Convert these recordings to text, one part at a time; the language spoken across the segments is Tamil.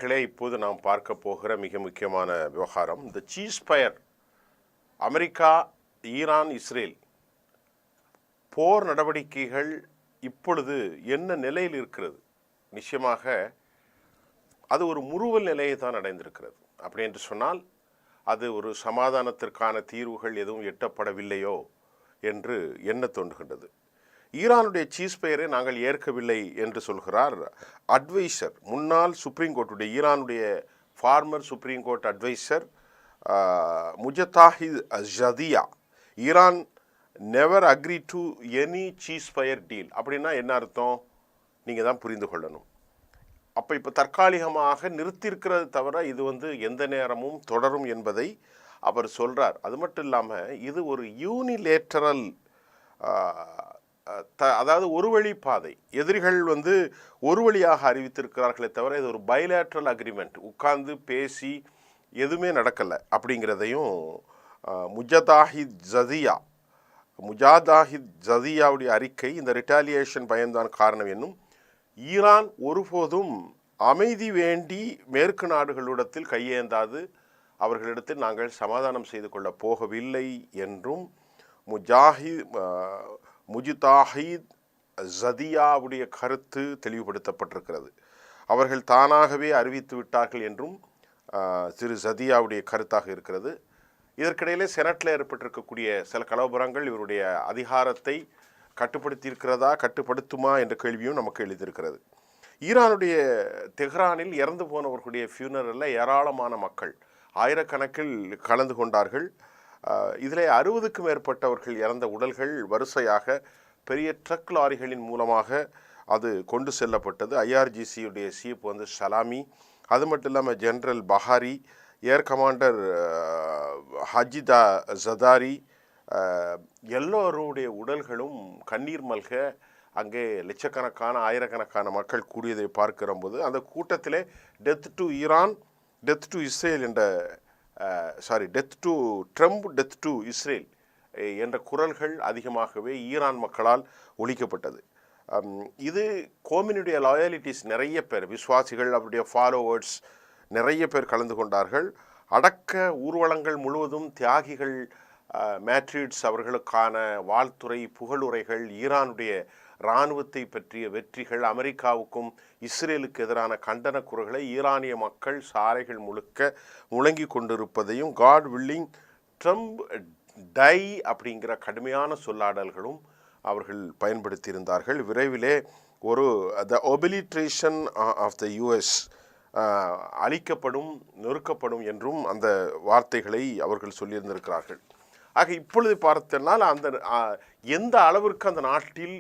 நேயர்களே, இப்போது நாம் பார்க்க போகிற மிக முக்கியமான விவகாரம் இந்த சீஸ்ஃபயர். அமெரிக்கா, ஈரான், இஸ்ரேல் போர் நடவடிக்கைகள் இப்பொழுது என்ன நிலையில் இருக்கிறது? நிச்சயமாக அது ஒரு முறுவல் நிலையை தான் அடைந்திருக்கிறது. அப்படி என்று சொன்னால் அது ஒரு சமாதானத்திற்கான தீர்வுகள் எதுவும் எட்டப்படவில்லையோ என்று எண்ண தோன்றுகின்றது. ஈரானுடைய சீஸ்ஃபயரை நாங்கள் ஏற்கவில்லை என்று சொல்கிறார் அட்வைசர், முன்னாள் சுப்ரீம் கோர்ட்டுடைய ஈரானுடைய ஃபார்மர் சுப்ரீம் கோர்ட் அட்வைசர் முஜதாஹித் ஜதியா. Iran never agree to any ceasefire deal. அப்படின்னா என்ன அர்த்தம்? நீங்கள் தான் புரிந்து கொள்ளணும். அப்போ இப்போ தற்காலிகமாக நிறுத்தியிருக்கிறது தவிர இது எந்த நேரமும் தொடரும் என்பதை அவர் சொல்கிறார். அது மட்டும் இல்லாமல் இது ஒரு யூனிலேட்டரல், அதாவது ஒரு வழி பாதை. எதிரிகள் ஒரு வழியாக அறிவித்திருக்கிறார்களே தவிர இது ஒரு பைலேட்ரல் அக்ரிமெண்ட், உட்கார்ந்து பேசி எதுவுமே நடக்கலை அப்படிங்கிறதையும் முஜதாஹித் ஜதியாவுடைய அறிக்கை. இந்த ரிட்டாலியேஷன் பயம்தான் காரணம் என்னும். ஈரான் ஒருபோதும் அமைதி வேண்டி மேற்கு நாடுகளிடத்தில் கையேந்தாது, அவர்களிடத்தில் நாங்கள் சமாதானம் செய்து கொள்ளப் போகவில்லை என்றும் முஜதாஹித் ஜதியாவுடைய கருத்து தெளிவுபடுத்தப்பட்டிருக்கிறது. அவர்கள் தானாகவே அறிவித்து விட்டார்கள் என்றும் திரு ஜதியாவுடைய கருத்தாக இருக்கிறது. இதற்கிடையிலே செனட்டில் ஏற்பட்டிருக்கக்கூடிய சில கலவரங்கள் இவருடைய அதிகாரத்தை கட்டுப்படுத்தியிருக்கிறதா, கட்டுப்படுத்துமா என்ற கேள்வியும் நமக்கு எழுதியிருக்கிறது. ஈரானுடைய தெஹ்ரானில் இறந்து போனவர்களுடைய ஃபியூனரலில் ஏராளமான மக்கள் ஆயிரக்கணக்கில் கலந்து கொண்டார்கள். இதில் 60க்கும் மேற்பட்டவர்கள் இறந்த உடல்கள் வரிசையாக பெரிய ட்ரக் லாரிகளின் மூலமாக அது கொண்டு செல்லப்பட்டது. ஐஆர்ஜிசியுடைய சீப் சலாமி, அது மட்டும் இல்லாமல் ஜெனரல் பஹாரி, ஏர் கமாண்டர் ஹஜிதா ஜதாரி, எல்லோருடைய உடல்களும் கண்ணீர் மல்க அங்கே லட்சக்கணக்கான ஆயிரக்கணக்கான மக்கள் கூடியதை பார்க்கிற போது அந்த கூட்டத்திலே death to Iran, death to Israel என்ற death to Trump, death to Israel என்ற குரல்கள் அதிகமாகவே ஈரான் மக்களால் ஒலிக்கப்பட்டது. இது கோமினுடைய லாயாலிட்டிஸ் நிறைய பேர், விசுவாசிகள், அவருடைய ஃபாலோவர்ஸ் நிறைய பேர் கலந்து கொண்டார்கள். அடக்க ஊர்வலங்கள் முழுவதும் தியாகிகள், மேட்ரிட்ஸ் அவர்களுக்கான வாழ்த்துறை, புகழுரைகள், ஈரானுடைய இராணுவத்தை பற்றிய வெற்றிகள், அமெரிக்காவுக்கும் இஸ்ரேலுக்கு எதிரான கண்டன குரல்களை ஈரானிய மக்கள் சாலைகள் முழுக்க முழங்கி கொண்டிருப்பதையும், காட் வில்லிங் ட்ரம்ப் டை அப்படிங்கிற கடுமையான சொல்லாடல்களும் அவர்கள் பயன்படுத்தியிருந்தார்கள். விரைவிலே ஒரு த ஒபிலிட்ரேஷன் ஆஃப் த யுஎஸ் அழிக்கப்படும், நொறுக்கப்படும் என்றும் அந்த வார்த்தைகளை அவர்கள் சொல்லியிருந்திருக்கிறார்கள். ஆக இப்பொழுது பார்த்தனால் அந்த எந்த அளவிற்கு அந்த நாட்டில்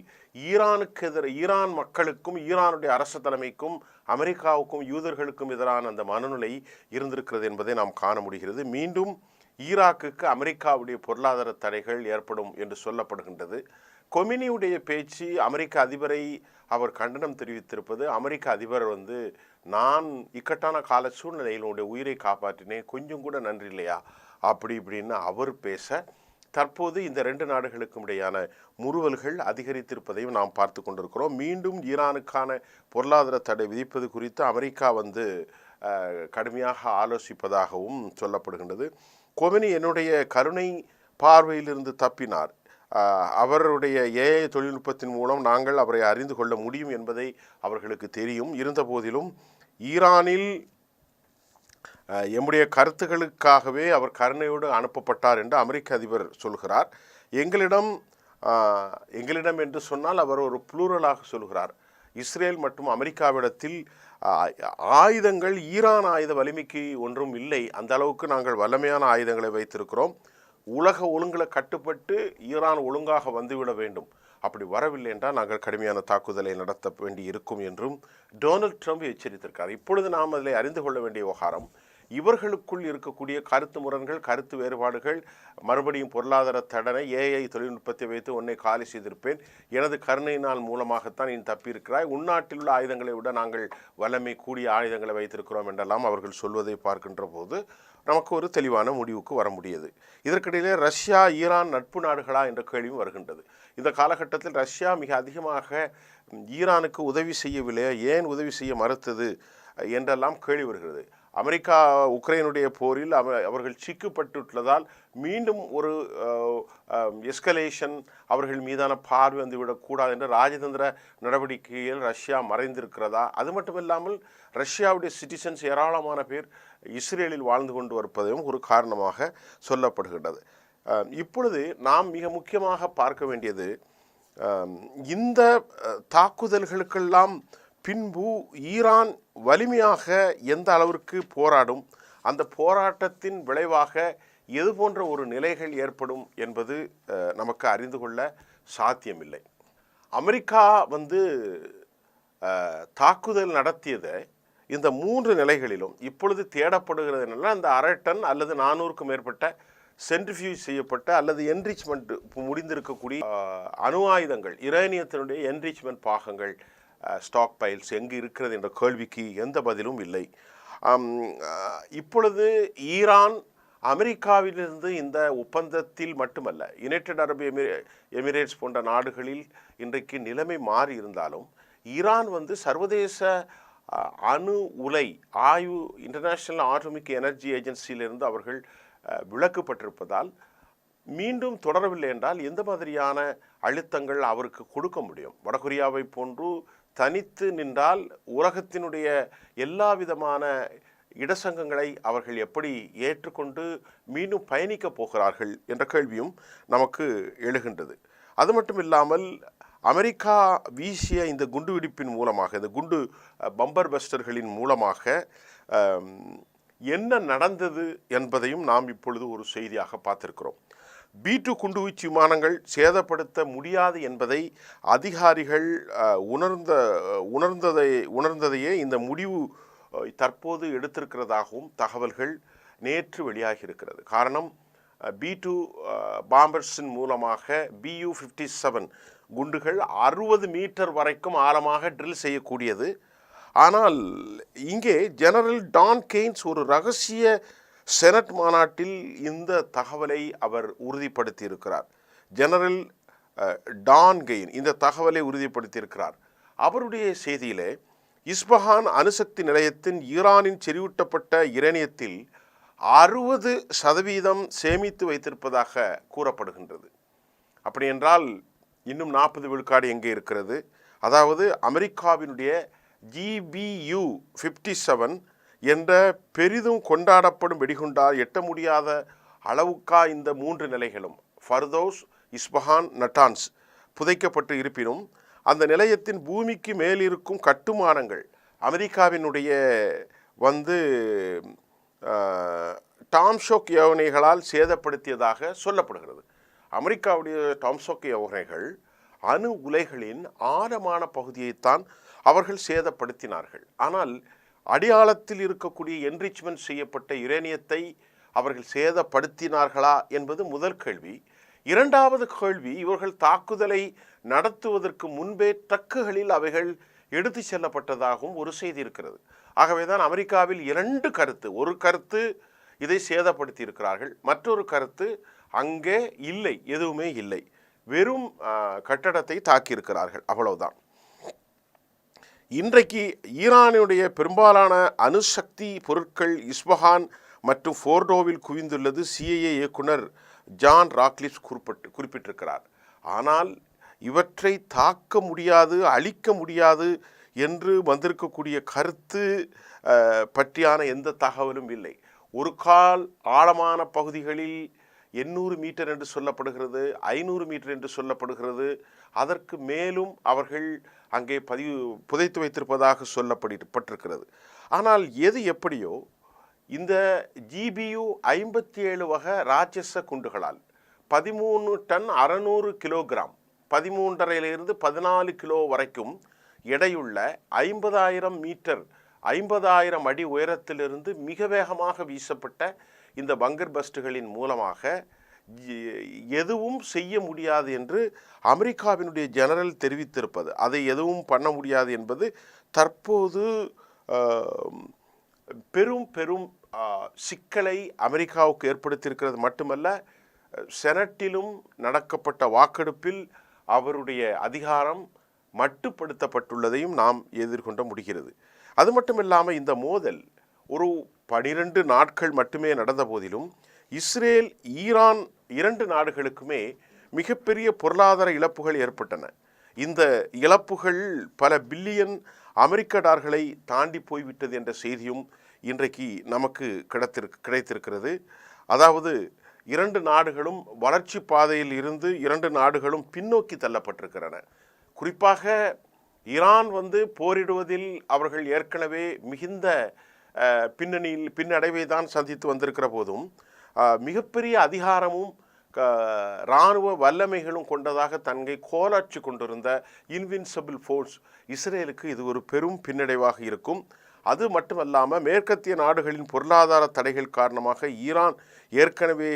ஈரானுக்கு ஈரான் மக்களுக்கும், ஈரானுடைய அரசு தலைமைக்கும், அமெரிக்காவுக்கும், யூதர்களுக்கும் எதிரான அந்த மனநிலை இருந்திருக்கிறது என்பதை நாம் காண முடிகிறது. மீண்டும் ஈராக்குக்கு அமெரிக்காவுடைய பொருளாதார தடைகள் ஏற்படும் என்று சொல்லப்படுகின்றது. கொமினியுடைய பேச்சு, அமெரிக்க அதிபரை அவர் கண்டனம் தெரிவித்திருப்பது, அமெரிக்க அதிபர் நான் இக்கட்டான கால சூழ்நிலையில் உடைய உயிரை காப்பாற்றினேன், கொஞ்சம் கூட நன்றி இல்லையா அப்படி இப்படின்னு அவர் பேச, தற்போது இந்த 2 நாடுகளுக்கும் இடையான முறுவல்கள் அதிகரித்திருப்பதையும் நாம் பார்த்து கொண்டிருக்கிறோம். மீண்டும் ஈரானுக்கான பொருளாதார தடை விதிப்பது குறித்து அமெரிக்கா கடுமையாக ஆலோசிப்பதாகவும் சொல்லப்படுகின்றது. கொமினி என்னுடைய கருணை பார்வையிலிருந்து தப்பினார். அவருடைய ஏஐ தொழில்நுட்பத்தின் மூலம் நாங்கள் அவரை அறிந்து கொள்ள முடியும் என்பதை அவர்களுக்கு தெரியும். இருந்தபோதிலும் ஈரானில் எம்முடைய கருத்துக்களுக்காகவே அவர் கருணையோடு அனுப்பப்பட்டார் என்று அமெரிக்க அதிபர் சொல்கிறார். எங்களிடம் என்று சொன்னால் அவர் ஒரு ப்ளூரலாக சொல்கிறார். இஸ்ரேல் மற்றும் அமெரிக்காவிடத்தில் ஆயுதங்கள், ஈரான் ஆயுத வலிமைக்கு ஒன்றும் இல்லை, அந்த அளவுக்கு நாங்கள் வல்லமையான ஆயுதங்களை வைத்திருக்கிறோம். உலக ஒழுங்குல கட்டுப்பட்டு ஈரான் ஒழுங்காக வந்துவிட வேண்டும், அப்படி வரவில்லை என்றால் நாங்கள் கடுமையான தாக்குதலை நடத்த வேண்டி இருக்கும் என்றும் டொனால்ட் ட்ரம்ப் எச்சரித்திருக்கார். இப்பொழுது நாம் அதில் அறிந்து கொள்ள வேண்டிய விவகாரம், இவர்களுக்குள் இருக்கக்கூடிய கருத்து முரண்கள், கருத்து வேறுபாடுகள், மறுபடியும் பொருளாதார தடனை, ஏஐ தொழில்நுட்பத்தை வைத்து உன்னை காலி செய்திருப்பேன், எனது கருணையினால் மூலமாகத்தான் நீ தப்பியிருக்கிறாய், உள்நாட்டில் உள்ள ஆயுதங்களை விட நாங்கள் வல்லமை கூடிய ஆயுதங்களை வைத்திருக்கிறோம் என்றெல்லாம் அவர்கள் சொல்வதை பார்க்கின்ற போது நமக்கு ஒரு தெளிவான முடிவுக்கு வர முடியாது. இதற்கிடையிலே ரஷ்யா, ஈரான் நட்பு நாடுகளா என்ற கேள்வியும் வருகின்றது. இந்த காலகட்டத்தில் ரஷ்யா மிக அதிகமாக ஈரானுக்கு உதவி செய்யவில்லை, ஏன் உதவி செய்ய மறுத்தது என்றெல்லாம் கேள்வி வருகிறது. அமெரிக்கா உக்ரைனுடைய போரில் அவர்கள் சிக்கப்பட்டுள்ளதால் மீண்டும் ஒரு எஸ்கலேஷன் அவர்கள் மீதான பார்வை வந்துவிடக்கூடாது என்ற ராஜதந்திர நடவடிக்கையில் ரஷ்யா மறைந்திருக்கிறதா? அது மட்டுமில்லாமல் ரஷ்யாவுடைய சிட்டிசன்ஸ் ஏராளமான பேர் இஸ்ரேலில் வாழ்ந்து கொண்டு வருவதையும் ஒரு காரணமாக சொல்லப்படுகின்றது. இப்பொழுது நாம் மிக முக்கியமாக பார்க்க வேண்டியது, இந்த தாக்குதல்களுக்கெல்லாம் பின்பு ஈரான் வலிமையாக எந்த அளவிற்கு போராடும், அந்த போராட்டத்தின் விளைவாக எது போன்ற ஒரு நிலைகள் ஏற்படும் என்பது நமக்கு அறிந்து கொள்ள சாத்தியமில்லை. அமெரிக்கா தாக்குதல் நடத்தியதை இந்த 3 நிலைகளிலும் இப்பொழுது தேடப்படுகிறது என்னன்னா, அந்த 1/2 டன் அல்லது 400க்கும் மேற்பட்ட சென்ட்ரிஃபியூஜ் செய்யப்பட்ட அல்லது என்ரிச்மெண்ட் முடிந்திருக்கக்கூடிய அணு ஆயுதங்கள், யுரேனியத்தினுடைய என்ரிச்மெண்ட் பாகங்கள், ஸ்டாக் பைல்ஸ் எங்கு இருக்கிறது என்ற கேள்விக்கு எந்த பதிலும் இல்லை. இப்பொழுது ஈரான் அமெரிக்காவிலிருந்து இந்த ஒப்பந்தத்தில் மட்டுமல்ல, யுனைடெட் அரபு எமிரேட்ஸ் போன்ற நாடுகளில் இன்றைக்கு நிலைமை மாறி இருந்தாலும் ஈரான் சர்வதேச அணு உலை ஆய்வு இன்டர்நேஷ்னல் ஆட்டோமிக் எனர்ஜி ஏஜென்சியிலிருந்து அவர்கள் விலக்கப்பட்டிருப்பதால் மீண்டும் தொடரவில்லை என்றால் எந்த மாதிரியான அழுத்தங்கள் அவருக்கு கொடுக்க முடியும்? வடகொரியாவை போன்று தனித்து நின்றால் உலகத்தினுடைய எல்லா விதமான இடசங்கங்களை அவர்கள் எப்படி ஏற்றுக்கொண்டு மீண்டும் பயணிக்கப் போகிறார்கள் என்ற கேள்வியும் நமக்கு எழுகின்றது. அது மட்டும் இல்லாமல் அமெரிக்கா வீசிய இந்த குண்டுவெடிப்பின் மூலமாக, இந்த குண்டு பம்பர் பஸ்டர்களின் மூலமாக என்ன நடந்தது என்பதையும் நாம் இப்பொழுது ஒரு செய்தியாக பார்த்திருக்கிறோம். B-2 குண்டுவீச்சு விமானங்கள் சேதப்படுத்த முடியாது என்பதை அதிகாரிகள் உணர்ந்ததையே இந்த முடிவு தற்போது எடுத்திருக்கிறதாகவும் தகவல்கள் நேற்று வெளியாகி இருக்கிறது. காரணம், B-2 பாம்பர்ஸின் மூலமாக BU-57 குண்டுகள் 60 மீட்டர் வரைக்கும் ஆழமாக ட்ரில் செய்யக்கூடியது. ஆனால் இங்கே ஜெனரல் டான் கெய்ன்ஸ் ஒரு ரகசிய செனட் மாநாட்டில் இந்த தகவலை அவர் உறுதிப்படுத்தி இருக்கிறார். ஜெனரல் டான் கெயின் இந்த தகவலை உறுதிப்படுத்தி இருக்கிறார். அவருடைய செய்தியிலே இஸ்பஹான் அணுசக்தி நிலையத்தின் ஈரானின் செறிவூட்டப்பட்ட யுரேனியத்தில் 60% சேமித்து வைத்திருப்பதாக கூறப்படுகின்றது. அப்படி என்றால் இன்னும் 40 விழுக்காடு எங்கே இருக்கிறது? அதாவது அமெரிக்காவினுடைய GBU-57 என்ற பெரிதும் கொண்டாடப்படும் வெடிகுண்டால் எட்ட முடியாத அளவுக்கா இந்த 3 நிலைகளும் ஃபர்தோஸ், இஸ்பஹான், நட்டான்ஸ் புதைக்கப்பட்டு இருப்பினும் அந்த நிலையத்தின் பூமிக்கு மேலிருக்கும் கட்டுமானங்கள் அமெரிக்காவினுடைய டாம்ஷோக் ஏவுகணைகளால் சேதப்படுத்தியதாக சொல்லப்படுகிறது. அமெரிக்காவுடைய டாம்ஷோக் ஏவுகணைகள் அணு உலைகளின் ஆழமான பகுதியைத்தான் அவர்கள் சேதப்படுத்தினார்கள். ஆனால் அடியாளத்தில் இருக்கக்கூடிய என்ரிச்மெண்ட் செய்யப்பட்ட யுரேனியத்தை அவர்கள் சேதப்படுத்தினார்களா என்பது முதல் கேள்வி. இரண்டாவது கேள்வி, இவர்கள் தாக்குதலை நடத்துவதற்கு முன்பே ட்ரக்குகளில் அவைகள் எடுத்து செல்லப்பட்டதாகவும் ஒரு செய்தி இருக்கிறது. ஆகவேதான் அமெரிக்காவில் 2 கருத்து. ஒரு கருத்து இதை சேதப்படுத்தி இருக்கிறார்கள், மற்றொரு கருத்து அங்கே இல்லை, எதுவுமே இல்லை, வெறும் கட்டடத்தை தாக்கியிருக்கிறார்கள், அவ்வளவுதான். இன்றைக்கு ஈரானுடைய பெரும்பாலான அணுசக்தி பொருட்கள் இஸ்பஹான் மற்றும் ஃபோர்டோவில் குவிந்துள்ளது CIA இயக்குனர் ஜான் ராக்லிஃப் குறிப்பிட்டிருக்கிறார். ஆனால் இவற்றை தாக்க முடியாது, அழிக்க முடியாது என்று வந்திருக்கக்கூடிய கருத்து பற்றியான எந்த தகவலும் இல்லை. ஒரு கால் ஆழமான பகுதிகளில் 800 மீட்டர் என்று சொல்லப்படுகிறது, 500 மீட்டர் என்று சொல்லப்படுகிறது. அதற்கு மேலும் அவர்கள் அங்கே புதைத்து வைத்திருப்பதாக சொல்லப்பட்டிருக்கிறது. ஆனால் எது எப்படியோ இந்த GBU-57 வகை ராட்சச குண்டுகளால் 13 டன் 600 கிலோகிராம் 13.5 to 14 கிலோ வரைக்கும் எடையுள்ள 50,000 மீட்டர் 50,000 அடி உயரத்திலிருந்து மிக வேகமாக வீசப்பட்ட இந்த பங்கர் பஸ்டுகளின் மூலமாக எதுவும் செய்ய முடியாது என்று அமெரிக்காவினுடைய ஜெனரல் தெரிவித்திருப்பது, அதை எதுவும் பண்ண முடியாது என்பது தற்போது பெரும் பெரும் சிக்கலை அமெரிக்காவுக்கு ஏற்படுத்தியிருக்கிறது. மட்டுமல்ல, செனட்டிலும் நடக்கப்பட்ட வாக்கெடுப்பில் அவருடைய அதிகாரம் மட்டுப்படுத்தப்பட்டுள்ளதையும் நாம் எதிர்கொள்ள முடிகிறது. அது மட்டும் இல்லாமல் இந்த மோதல் ஒரு 12 நாட்கள் மட்டுமே நடந்த போதிலும் இஸ்ரேல் ஈரான் 2 நாடுகளுக்குமே மிகப்பெரிய பொருளாதார இழப்புகள் ஏற்பட்டன. இந்த இழப்புகள் பல பில்லியன் அமெரிக்க டாலர்களை தாண்டி போய்விட்டது என்ற செய்தியும் இன்றைக்கு நமக்கு கிடைத்திருக்கிறது. அதாவது 2 நாடுகளும் வளர்ச்சி பாதையில் இருந்து 2 நாடுகளும் பின்னோக்கி தள்ளப்பட்டிருக்கிறன. குறிப்பாக ஈரான் போரிடுவதில் அவர்கள் ஏற்கனவே மிகுந்த பின்னடைவை தான் சந்தித்து வந்திருக்கிற போதும் மிகப்பெரிய அதிகாரமும் இராணுவ வல்லமைகளும் கொண்டதாக தன்னை கோலாற்றி கொண்டிருந்த இன்வின்சிபிள் ஃபோர்ஸ் இஸ்ரேலுக்கு இது ஒரு பெரும் பின்னடைவாக இருக்கும். அது மட்டுமல்லாமல் மேற்கத்திய நாடுகளின் பொருளாதார தடைகள் காரணமாக ஈரான் ஏற்கனவே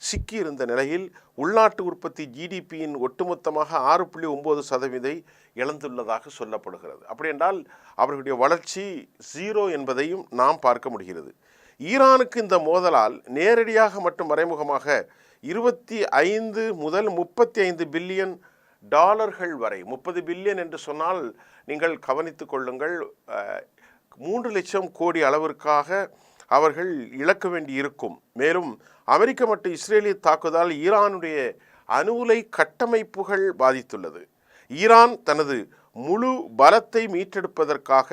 சிக்கியிருந்த நிலையில் உள்நாட்டு உற்பத்தி ஜிடிபியின் ஒட்டுமொத்தமாக 6.9% இழந்துள்ளதாக சொல்லப்படுகிறது. அப்படி என்றால் அவர்களுடைய வளர்ச்சி 0 என்பதையும் நாம் பார்க்க முடிகிறது. ஈரானுக்கு இந்த மோதலால் நேரடியாக மற்றும் மறைமுகமாக 25 முதல் 35 பில்லியன் டாலர்கள் வரை, 30 பில்லியன் என்று சொன்னால் நீங்கள் கவனித்துக் கொள்ளுங்கள், 3 லட்சம் கோடி அளவிற்காக அவர்கள் இழக்க வேண்டி இருக்கும். மேலும் அமெரிக்க மற்றும் இஸ்ரேலிய தாக்குதலால் ஈரானுடைய அணு உலை கட்டமைப்புகள் பாதித்துள்ளது. ஈரான் தனது முழு பலத்தை மீட்டெடுப்பதற்காக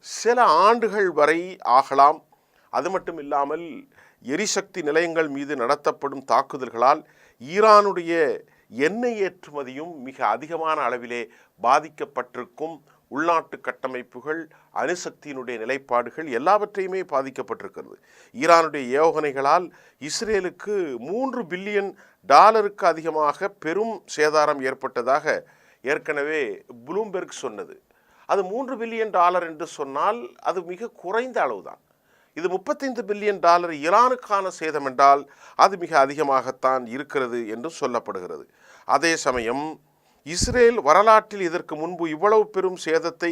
சில ஆண்டுகள் வரை ஆகலாம். அது மட்டும் இல்லாமல் எரிசக்தி நிலையங்கள் மீது நடத்தப்படும் தாக்குதல்களால் ஈரானுடைய எண்ணெய் ஏற்றுமதியும் மிக அதிகமான அளவிலே பாதிக்கப்பட்டிருக்கும். உள்நாட்டு கட்டமைப்புகள், அணுசக்தியினுடைய நிலைப்பாடுகள் எல்லாவற்றையுமே பாதிக்கப்பட்டிருக்கிறது. ஈரானுடைய ஏவுகணைகளால் இஸ்ரேலுக்கு 3 பில்லியன் டாலருக்கு அதிகமாக பெரும் சேதாரம் ஏற்பட்டதாக ஏற்கனவே ப்ளூம்பெர்க் சொன்னது. அது 3 பில்லியன் டாலர் என்று சொன்னால் அது மிக குறைந்த அளவுதான். இது 35 பில்லியன் டாலர் ஈரானுக்கான சேதம் என்றால் அது மிக அதிகமாகத்தான் இருக்கிறது என்று சொல்லப்படுகிறது. அதே சமயம் இஸ்ரேல் வரலாற்றில் இதற்கு முன்பு இவ்வளவு பெரும் சேதத்தை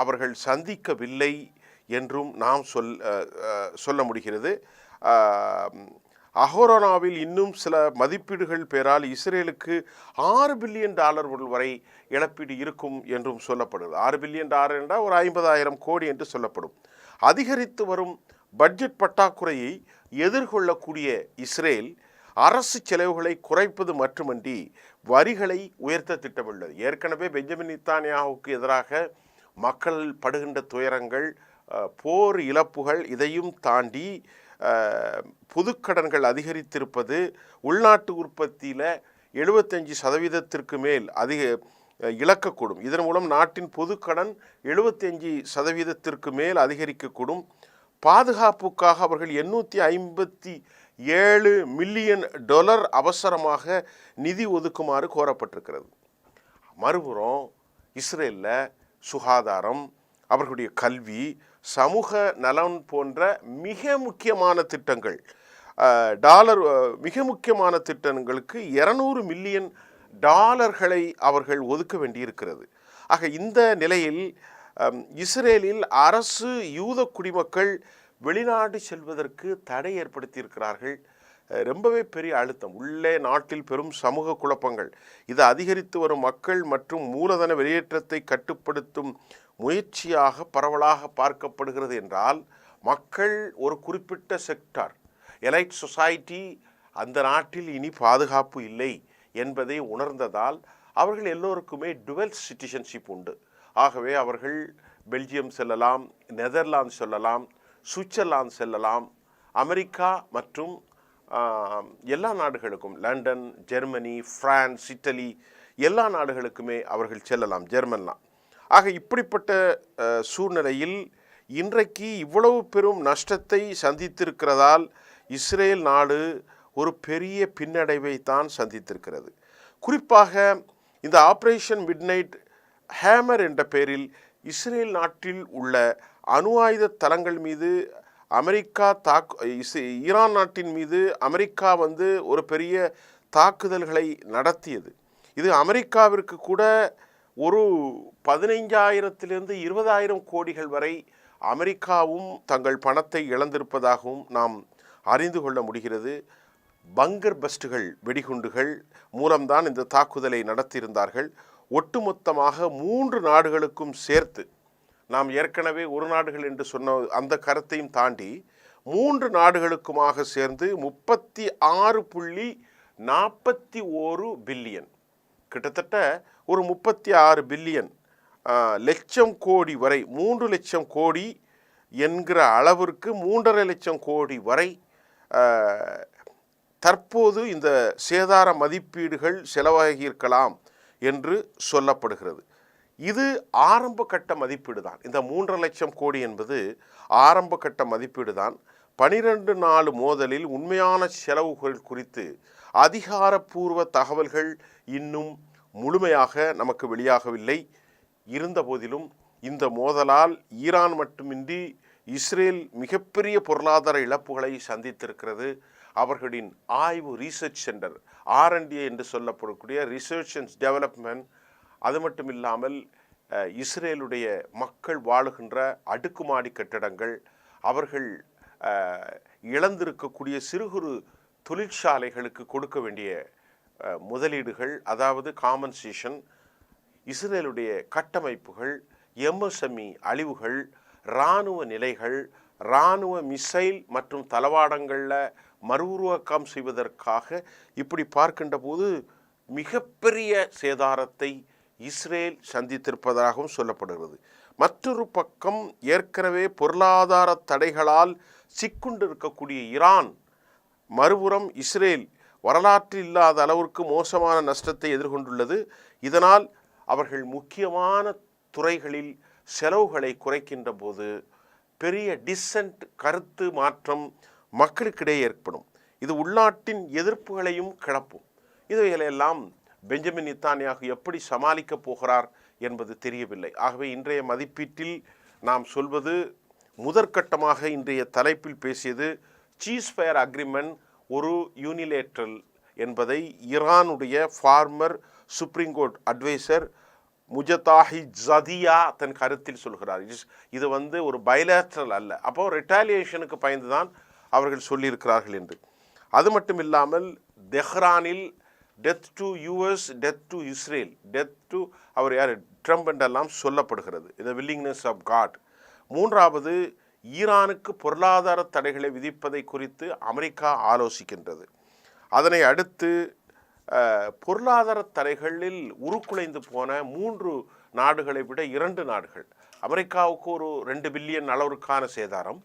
அவர்கள் சந்திக்கவில்லை என்றும் நாம் சொல்ல முடிகிறது. அஹரோனாவில் இன்னும் சில மதிப்பீடுகள் பேரால் இஸ்ரேலுக்கு 6 பில்லியன் டாலர் வரை இழப்பீடு இருக்கும் என்றும் சொல்லப்படுது. 6 பில்லியன் டாலர் என்றால் ஒரு 50,000 கோடி என்று சொல்லப்படும். அதிகரித்து வரும் பட்ஜெட் பற்றாக்குறையை எதிர்கொள்ளக்கூடிய இஸ்ரேல் அரசு செலவுகளை குறைப்பது மட்டுமன்றி வரிகளை உயர்த்த திட்டமிட்டுள்ளது. ஏற்கனவே பெஞ்சமின் நெத்தன்யாஹுவுக்கு எதிராக மக்கள் படுகின்ற துயரங்கள், போர் இழப்புகள், இதையும் தாண்டி பொதுக்கடன்கள் அதிகரித்திருப்பது, உள்நாட்டு உற்பத்தியில் 75% மேல் இழக்கக்கூடும். இதன் மூலம் நாட்டின் பொதுக்கடன் 75% மேல் அதிகரிக்கக்கூடும். பாதுகாப்புக்காக அவர்கள் 857 மில்லியன் டாலர் அவசரமாக நிதி ஒதுக்குமாறு கோரப்பட்டிருக்கிறது. மறுபுறம் இஸ்ரேலில் சுகாதாரம், அவர்களுடைய கல்வி, சமூக நலன் போன்ற மிக முக்கியமான திட்டங்களுக்கு 200 மில்லியன் டாலர்களை அவர்கள் ஒதுக்க வேண்டியிருக்கிறது. ஆக இந்த நிலையில் இஸ்ரேலில் அரசு யூத குடிமக்கள் வெளிநாடு செல்வதற்கு தடை ஏற்படுத்தியிருக்கிறார்கள். ரொம்பவே பெரிய அழுத்தம், உள்ளே நாட்டில் பெரும் சமூக குழப்பங்கள், இது அதிகரித்து வரும் மக்கள் மற்றும் மூலதன வெளியேற்றத்தை கட்டுப்படுத்தும் முயற்சியாக பரவலாக பார்க்கப்படுகிறது. என்றால் மக்கள் ஒரு குறிப்பிட்ட செக்டார், எலைட் சொசைட்டி, அந்த நாட்டில் இனி பாதுகாப்பு இல்லை என்பதை உணர்ந்ததால் அவர்கள் எல்லோருக்குமே டுவெல் சிட்டிசன்ஷிப் உண்டு. ஆகவே அவர்கள் பெல்ஜியம் செல்லலாம், நெதர்லாந்து செல்லலாம், சுவிட்சர்லாந்து செல்லலாம், அமெரிக்கா மற்றும் எல்லா நாடுகளுக்கும், லண்டன், ஜெர்மனி, பிரான்ஸ், இட்டலி, எல்லா நாடுகளுக்குமே அவர்கள் செல்லலாம், ஜெர்மன்லாம். ஆக இப்படிப்பட்ட சூழ்நிலையில் இன்றைக்கு இவ்வளவு பெரும் நஷ்டத்தை சந்தித்திருக்கிறதால் இஸ்ரேல் நாடு ஒரு பெரிய பின்னடைவை தான் சந்தித்திருக்கிறது. குறிப்பாக இந்த ஆப்ரேஷன் மிட்நைட் ஹேமர் என்ற பெயரில் இஸ்ரேல் நாட்டில் உள்ள அணு ஆயுத தளங்கள் மீது ஈரான் நாட்டின் மீது அமெரிக்கா ஒரு பெரிய தாக்குதல்களை நடத்தியது. இது அமெரிக்காவிற்கு கூட ஒரு 15,000 - 20,000 கோடிகள் வரை அமெரிக்காவும் தங்கள் பணத்தை இழந்திருப்பதாகவும் நாம் அறிந்து கொள்ள முடிகிறது. பங்கர் பஸ்டுகள், வெடிகுண்டுகள் மூலம்தான் இந்த தாக்குதலை நடத்தியிருந்தார்கள். ஒட்டுமொத்தமாக 3 நாடுகளுக்கும் சேர்த்து நாம் ஏற்கனவே ஒரு நாடுகள் என்று சொன்ன அந்த கருத்தையும் தாண்டி 3 நாடுகளுக்குமாக சேர்ந்து 36.41 பில்லியன், கிட்டத்தட்ட ஒரு 36 பில்லியன் லட்சம் கோடி வரை, 3 லட்சம் கோடி என்கிற அளவிற்கு 3.5 லட்சம் கோடி வரை தற்போது இந்த சேதார மதிப்பீடுகள் செலவாகியிருக்கலாம் என்று சொல்லப்படுகிறது. இது ஆரம்ப கட்ட மதிப்பீடு தான். இந்த 3.5 லட்சம் கோடி என்பது ஆரம்ப கட்ட மதிப்பீடு தான். 12 நாள் மோதலில் உண்மையான செலவுகள் குறித்து அதிகாரப்பூர்வ தகவல்கள் இன்னும் முழுமையாக நமக்கு வெளியாகவில்லை. இருந்த போதிலும் இந்த மோதலால் ஈரான் மட்டுமின்றி இஸ்ரேல் மிகப்பெரிய பொருளாதார இழப்புகளை சந்தித்திருக்கிறது. அவர்களின் ஆய்வு ரீசர்ச் சென்டர், R&D என்று சொல்லப்படக்கூடிய ரிசர்ச் அண்ட் டெவலப்மெண்ட், அது மட்டும் இல்லாமல் இஸ்ரேலுடைய மக்கள் வாழுகின்ற அடுக்குமாடி கட்டடங்கள், அவர்கள் இழந்திருக்கக்கூடிய சிறு குறு தொழிற்சாலைகளுக்கு கொடுக்க வேண்டிய முதலீடுகள், அதாவது காம்பன்சேஷன், இஸ்ரேலுடைய கட்டமைப்புகள், MSME அழிவுகள், இராணுவ நிலைகள், இராணுவ மிசைல் மற்றும் தளவாடங்களில் மறுஉருவாக்கம் செய்வதற்காக இப்படி பார்க்கின்ற போது மிகப்பெரிய சேதாரத்தை இஸ்ரேல் சந்தித்திருப்பதாகவும் சொல்லப்படுகிறது. மற்றொரு பக்கம் ஏற்கனவே பொருளாதார தடைகளால் சிக்குண்டிருக்கக்கூடிய ஈரான், மறுபுறம் இஸ்ரேல் வரலாற்றில் இல்லாத அளவிற்கு மோசமான நஷ்டத்தை எதிர்கொண்டுள்ளது. இதனால் அவர்கள் முக்கியமான துறைகளில் செலவுகளை குறைக்கின்ற போது பெரிய டிசென்ட் கருத்து மாற்றம் மக்களுக்கிடையே ஏற்படும். இது உள்நாட்டின் எதிர்ப்புகளையும் கிளப்பும். இவைகளெல்லாம் பெஞ்சமின் நெத்தன்யாகு எப்படி சமாளிக்கப் போகிறார் என்பது தெரியவில்லை. ஆகவே இன்றைய மதிப்பீட்டில் நாம் சொல்வது, முதற்கட்டமாக இன்றைய தலைப்பில் பேசியது சீஸ்ஃபயர் அக்ரிமெண்ட் ஒரு யூனிலேட்ரல் என்பதை ஈரானுடைய ஃபார்மர் சுப்ரீம் கோர்ட் அட்வைசர் முஜதாஹி ஜதியா தன் கருத்தில் சொல்கிறார். இது ஒரு பைலேட்ரல் அல்ல, அப்போ ரிட்டாலியேஷனுக்கு பயந்து தான் அவர்கள் சொல்லியிருக்கிறார்கள் என்று. அது மட்டும் இல்லாமல் தெஹ்ரானில் death to US, death to Israel, death to அவர் யார் ட்ரம்ப் என்றெல்லாம் சொல்லப்படுகிறது. இந்த வில்லிங்னஸ் ஆஃப் காட். மூன்றாவது, ஈரானுக்கு பொருளாதார தடைகளை விதிப்பதை குறித்து அமெரிக்கா ஆலோசிக்கின்றது. அதனை அடுத்து பொருளாதார தடைகளில் உருக்குலைந்து போன 3 நாடுகளை விட 2 நாடுகள், அமெரிக்காவுக்கு ஒரு 2 பில்லியன் அளவிற்கான சேதாரம்,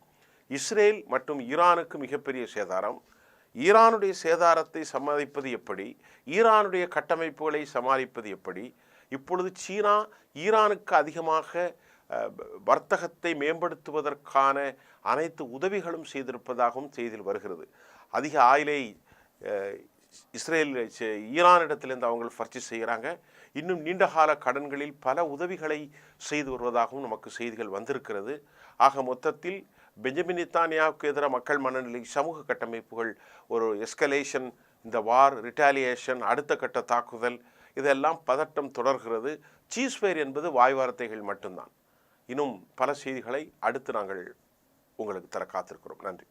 இஸ்ரேல் மற்றும் ஈரானுக்கு மிகப்பெரிய சேதாரம். ஈரானுடைய சேதாரத்தை சமாளிப்பது எப்படி, ஈரானுடைய கட்டமைப்புகளை சமாளிப்பது எப்படி? இப்பொழுது சீனா ஈரானுக்கு அதிகமாக வர்த்தகத்தை மேம்படுத்துவதற்கான அனைத்து உதவிகளும் செய்திருப்பதாகவும் செய்தியில் வருகிறது. அதிக ஆயிலை ஈரானிடத்திலிருந்து அவங்க பர்ச்சேஸ் செய்கிறாங்க. இன்னும் நீண்டகால கடன்களில் பல உதவிகளை செய்து வருவதாகவும் நமக்கு செய்திகள் வந்திருக்கிறது. ஆக மொத்தத்தில் பெஞ்சமின் நெத்தன்யாகுவுக்கு எதிராக மக்கள் மனநிலை, சமூக கட்டமைப்புகள், ஒரு எஸ்கலேஷன், இந்த வார், ரிட்டாலியேஷன், அடுத்த கட்ட தாக்குதல், இதெல்லாம் பதட்டம் தொடர்கிறது. சீஸ்ஃபயர் என்பது வாய் வார்த்தைகள் மட்டும்தான். இன்னும் பல செய்திகளை அடுத்து நாங்கள் உங்களுக்கு தர காத்திருக்கிறோம். நன்றி.